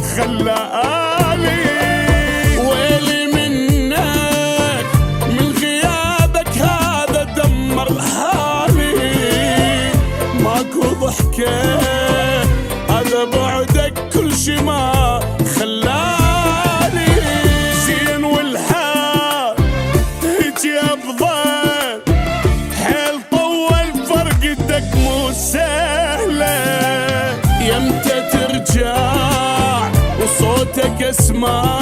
خلاني. ويلي منك من غيابك هذا دمر حالي. ماكو ضحكة هذا بعدك كل شي ما خلاني. زين والحال هيجي افضل، حيل طول فرقتك مو سهلة. يمتى ترجع وصوتك اسمع